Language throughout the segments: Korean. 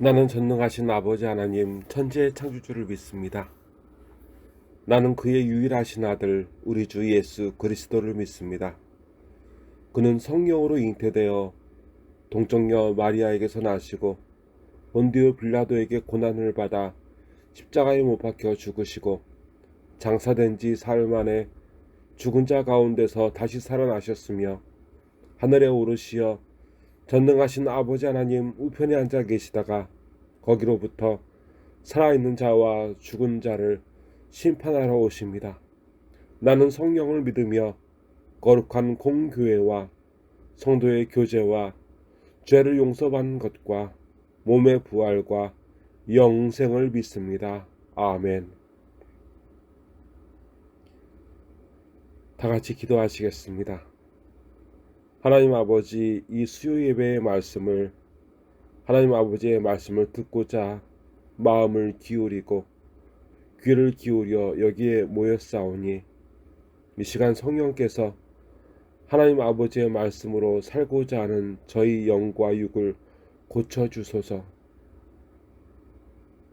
나는 전능하신 아버지 하나님 천지의 창조주를 믿습니다. 나는 그의 유일하신 아들 우리 주 예수 그리스도를 믿습니다. 그는 성령으로 잉태되어 동정녀 마리아에게서 나시고 본디오 빌라도에게 고난을 받아 십자가에 못 박혀 죽으시고 장사된 지 사흘 만에 죽은 자 가운데서 다시 살아나셨으며 하늘에 오르시어 전능하신 아버지 하나님 우편에 앉아 계시다가 거기로부터 살아있는 자와 죽은 자를 심판하러 오십니다. 나는 성령을 믿으며 거룩한 공교회와 성도의 교제와 죄를 용서받는 것과 몸의 부활과 영생을 믿습니다. 아멘. 다 같이 기도하시겠습니다. 하나님 아버지, 이 수요 예배의 말씀을 하나님 아버지의 말씀을 듣고자 마음을 기울이고 귀를 기울여 여기에 모였사오니 이 시간 성령께서 하나님 아버지의 말씀으로 살고자 하는 저희 영과 육을 고쳐주소서.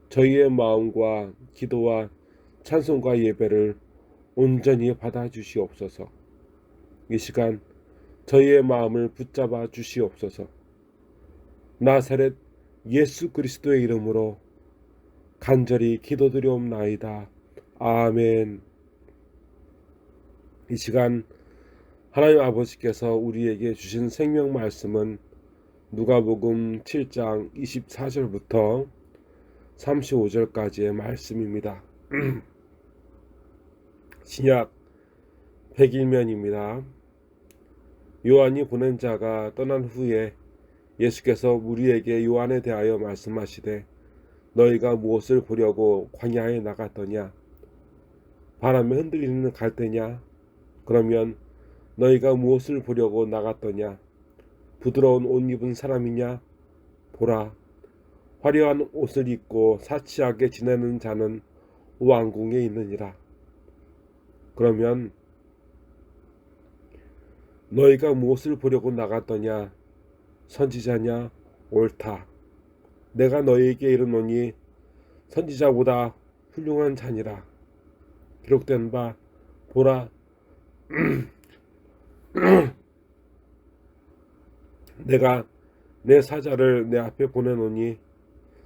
저희의 마음과 기도와 찬송과 예배를 온전히 받아주시옵소서. 이 시간 저희의 마음을 붙잡아 주시옵소서. 나사렛 예수 그리스도의 이름으로 간절히 기도드리옵나이다. 아멘. 이 시간 하나님 아버지께서 우리에게 주신 생명 말씀은 누가복음 7장 24절부터 35절까지의 말씀입니다. 신약 100일면입니다. 요한이 보낸 자가 떠난 후에 예수께서 우리에게 요한에 대하여 말씀하시되 너희가 무엇을 보려고 광야에 나갔더냐? 바람에 흔들리는 갈대냐? 그러면 너희가 무엇을 보려고 나갔더냐? 부드러운 옷 입은 사람이냐? 보라, 화려한 옷을 입고 사치하게 지내는 자는 왕궁에 있느니라. 그러면 너희가 무엇을 보려고 나갔더냐? 선지자냐? 옳다. 내가 너희에게 이르노니 선지자보다 훌륭한 자니라. 기록된 바 보라, 내가 내 사자를 내 앞에 보내노니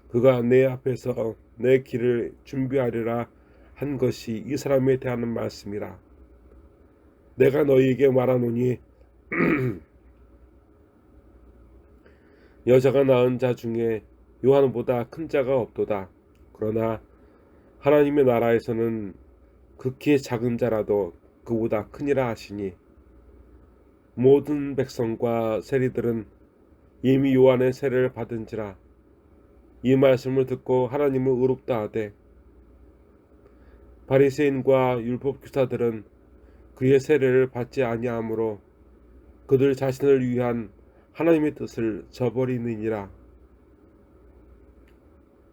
그가 내 앞에서 내 길을 준비하리라 한 것이 이 사람에 대한 말씀이라. 내가 너희에게 말하노니 여자가 낳은 자 중에 요한보다 큰 자가 없도다. 그러나 하나님의 나라에서는 극히 작은 자라도 그보다 크니라 하시니 모든 백성과 세리들은 이미 요한의 세례를 받은지라. 이 말씀을 듣고 하나님을 의롭다 하되 바리새인과 율법교사들은 그의 세례를 받지 아니하므로 그들 자신을 위한 하나님의 뜻을 저버리느니라.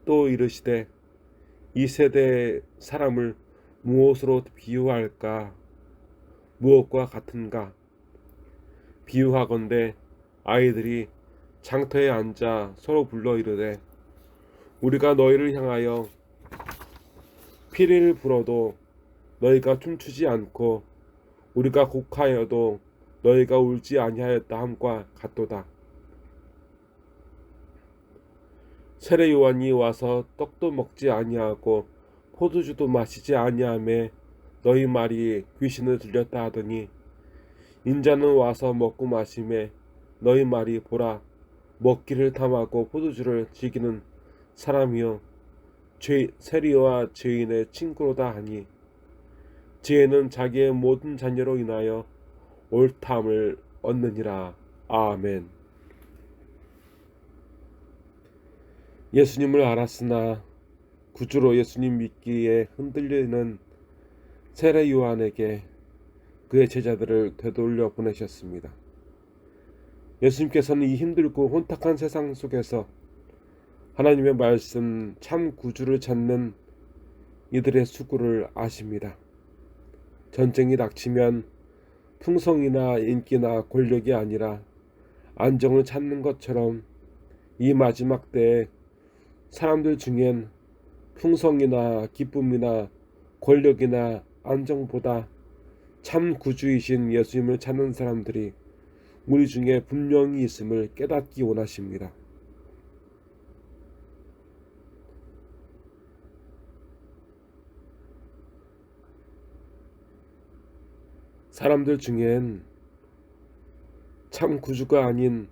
또 이르시되 이 세대의 사람을 무엇으로 비유할까? 무엇과 같은가? 비유하건대 아이들이 장터에 앉아 서로 불러 이르되 우리가 너희를 향하여 피리를 불어도 너희가 춤추지 않고 우리가 곡하여도 너희가 울지 아니하였다 함과 같도다. 세례 요한이 와서 떡도 먹지 아니하고 포도주도 마시지 아니하매 너희 말이 귀신을 들렸다 하더니 인자는 와서 먹고 마시매 너희 말이 보라 먹기를 탐하고 포도주를 즐기는 사람이요 세리와 죄인의 친구로다 하니 지혜는 자기의 모든 자녀로 인하여 옳담을 얻느니라. 아멘. 예수님을 알았으나 구주로 예수님 믿기에 흔들리는 세례 요한에게 그의 제자들을 되돌려 보내셨습니다. 예수님께서는 이 힘들고 혼탁한 세상 속에서 하나님의 말씀 참 구주를 찾는 이들의 수고를 아십니다. 전쟁이 닥치면 풍성이나 인기나 권력이 아니라 안정을 찾는 것처럼 이 마지막 때에 사람들 중엔 풍성이나 기쁨이나 권력이나 안정보다 참 구주이신 예수님을 찾는 사람들이 우리 중에 분명히 있음을 깨닫기 원하십니다. 사람들 중엔 참 구주가 아닌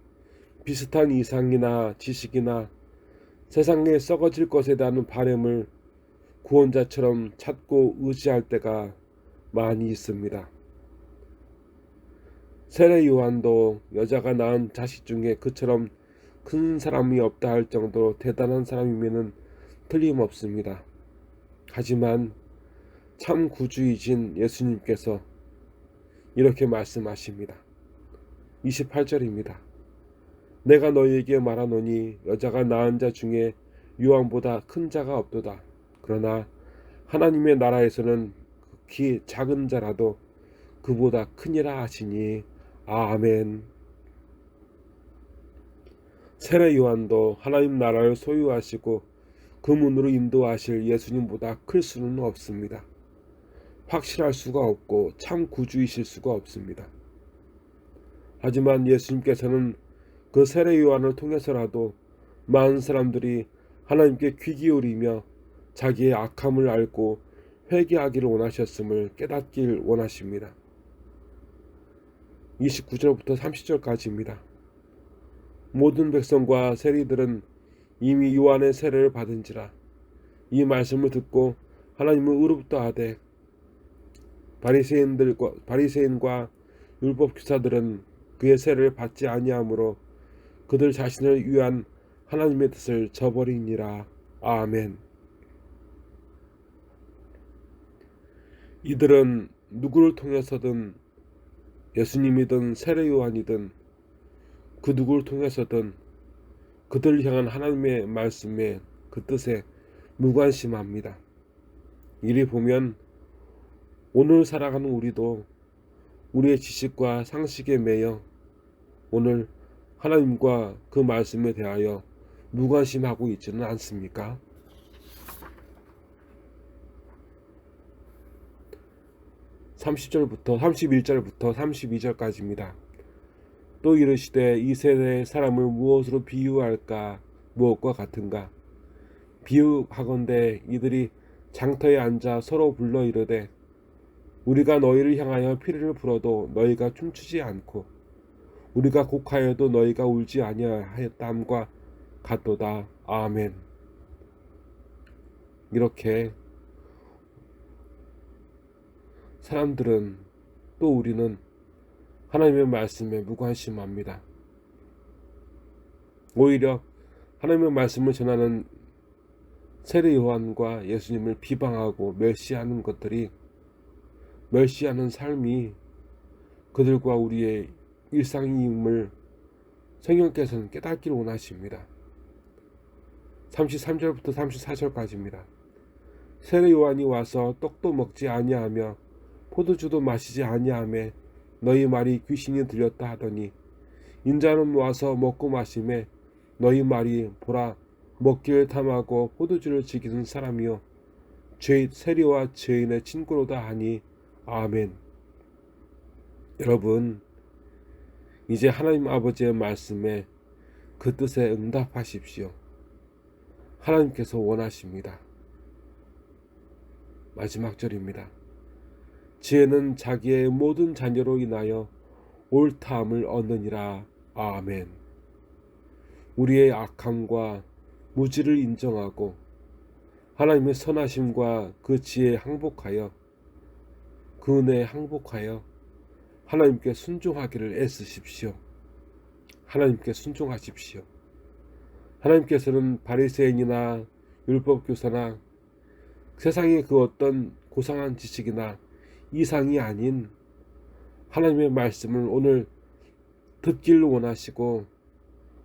비슷한 이상이나 지식이나 세상에 썩어질 것에 대한 바램을 구원자처럼 찾고 의지할 때가 많이 있습니다. 세례 요한도 여자가 낳은 자식 중에 그처럼 큰 사람이 없다 할 정도로 대단한 사람이면 틀림없습니다. 하지만 참 구주이신 예수님께서 이렇게 말씀하십니다. 28절입니다. 내가 너희에게 말하노니 여자가 낳은 자 중에 요한보다 큰 자가 없도다. 그러나 하나님의 나라에서는 극히 작은 자라도 그보다 크니라 하시니 아멘. 세례 요한도 하나님 나라를 소유하시고 그 문으로 인도하실 예수님보다 클 수는 없습니다. 확실할 수가 없고 참 구주이실 수가 없습니다. 하지만 예수님께서는 그 세례 요한을 통해서라도 많은 사람들이 하나님께 귀 기울이며 자기의 악함을 알고 회개하기를 원하셨음을 깨닫길 원하십니다. 29절부터 30절까지입니다. 모든 백성과 세리들은 이미 요한의 세례를 받은지라 이 말씀을 듣고 하나님을 의롭다 하되 바리새인과 율법 교사들은 그의 세례를 받지 아니하므로 그들 자신을 위한 하나님의 뜻을 저버리니라. 아멘. 이들은 누구를 통해서든 예수님이든 세례 요한이든 그 누구를 통해서든 그들을 향한 하나님의 말씀에 그 뜻에 무관심합니다. 이리 보면 오늘 살아가는 우리도 우리의 지식과 상식에 매여 오늘 하나님과 그 말씀에 대하여 무관심하고 있지는 않습니까? (30절부터) 31절부터 32절까지입니다. 또 이르시되 이 세대의 사람을 무엇으로 비유할까? 무엇과 같은가? 비유하건대 이들이 장터에 앉아 서로 불러 이르되 우리가 너희를 향하여 피리를 불어도 너희가 춤추지 않고 우리가 곡하여도 너희가 울지 아니하였담과 같도다. 아멘. 이렇게 사람들은 또 우리는 하나님의 말씀에 무관심합니다. 오히려 하나님의 말씀을 전하는 세례 요한과 예수님을 비방하고 멸시하는 것들이 멸시하는 삶이 그들과 우리의 일상임을 성령께서는 깨닫기를 원하십니다. 33절부터 34절까지입니다. 세례 요한이 와서 떡도 먹지 아니하며 포도주도 마시지 아니하며 너희 말이 귀신이 들렸다 하더니 인자는 와서 먹고 마시매 너희 말이 보라 먹기를 탐하고 포도주를 즐기는 사람이요 세리와 죄인의 친구로다 하니 아멘. 여러분 이제 하나님 아버지의 말씀에 그 뜻에 응답하십시오. 하나님께서 원하십니다. 마지막 절입니다. 지혜는 자기의 모든 자녀로 인하여 옳다함을 얻느니라. 아멘. 우리의 악함과 무지를 인정하고 하나님의 선하심과 그 지혜에 항복하여 그 은혜에 항복하여 하나님께 순종하기를 애쓰십시오. 하나님께 순종하십시오. 하나님께서는 바리새인이나 율법교사나 세상의 그 어떤 고상한 지식이나 이상이 아닌 하나님의 말씀을 오늘 듣기를 원하시고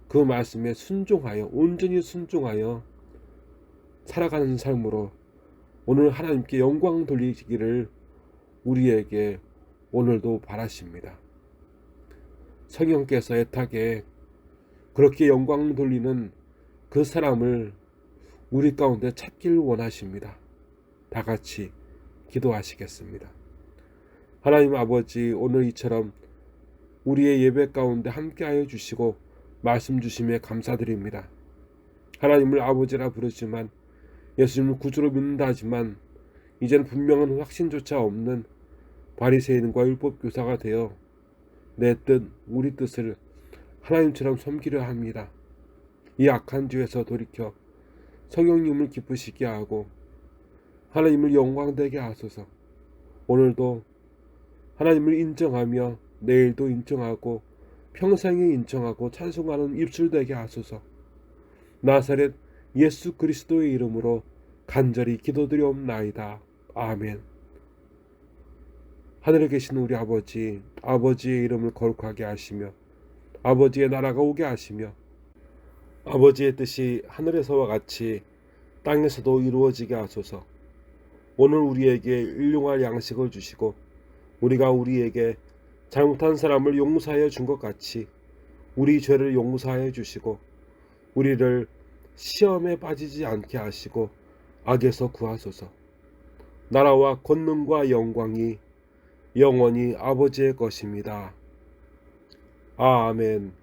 그 말씀에 순종하여 온전히 순종하여 살아가는 삶으로 오늘 하나님께 영광 돌리시기를 우리에게 오늘도 바라십니다. 성령께서 애타게 그렇게 영광 돌리는 그 사람을 우리 가운데 찾기를 원하십니다. 다 같이 기도하시겠습니다. 하나님 아버지, 오늘 이처럼 우리의 예배 가운데 함께하여 주시고 말씀 주심에 감사드립니다. 하나님을 아버지라 부르지만 예수님을 구주로 믿는다 하지만 이제는 분명한 확신조차 없는 바리새인과 율법교사가 되어 내 뜻, 우리 뜻을 하나님처럼 섬기려 합니다. 이 악한 죄에서 돌이켜 성령님을 기쁘시게 하고 하나님을 영광되게 하소서. 오늘도 하나님을 인정하며 내일도 인정하고 평생에 인정하고 찬송하는 입술 되게 하소서. 나사렛 예수 그리스도의 이름으로 간절히 기도드리옵나이다. 아멘. 하늘에 계신 우리 아버지, 아버지의 이름을 거룩하게 하시며 아버지의 나라가 오게 하시며 아버지의 뜻이 하늘에서와 같이 땅에서도 이루어지게 하소서. 오늘 우리에게 일용할 양식을 주시고 우리가 우리에게 잘못한 사람을 용서하여 준 것 같이 우리 죄를 용서하여 주시고 우리를 시험에 빠지지 않게 하시고 악에서 구하소서. 나라와 권능과 영광이 영원히 아버지의 것입니다. 아멘.